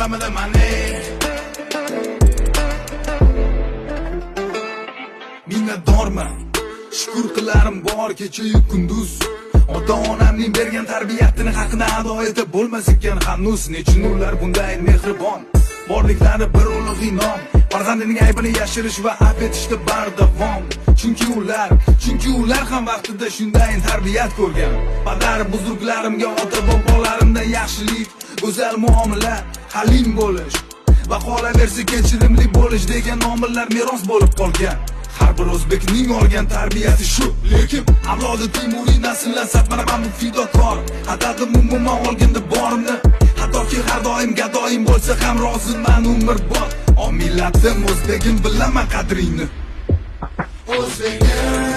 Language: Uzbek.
olamida mane. Minnatdorman, shukr qilarim bor kecha-yu kunduz. Ota-onamning bergan tarbiyatini haqini ado etib bo'lmas ekan hanuz. Nechun ular bunday mehribon, borliklari bir ulug' inom. Farzandining aybini yashirish va afv etishda bardavom. Chunki ular ham vaqtida shunday tarbiyat ko'rgan. Padar buzruglarimga, ota bobolarimdan yaxshilik, go'zal muomala, halim bo'lish va qolaversa kechirimli bo'lish degan omillar meros bo'lib qolgan. Har bir o'zbekning olgan tarbiyati shu, lekin avlodi Temuriy nasllar mana bu fidokor. Hadadim umuman olganda borimni, hattoki har doim gadoyim bo'lsa ham roziman umrbod. O millatim o'zbegim bilaman qadringni. O'zbegim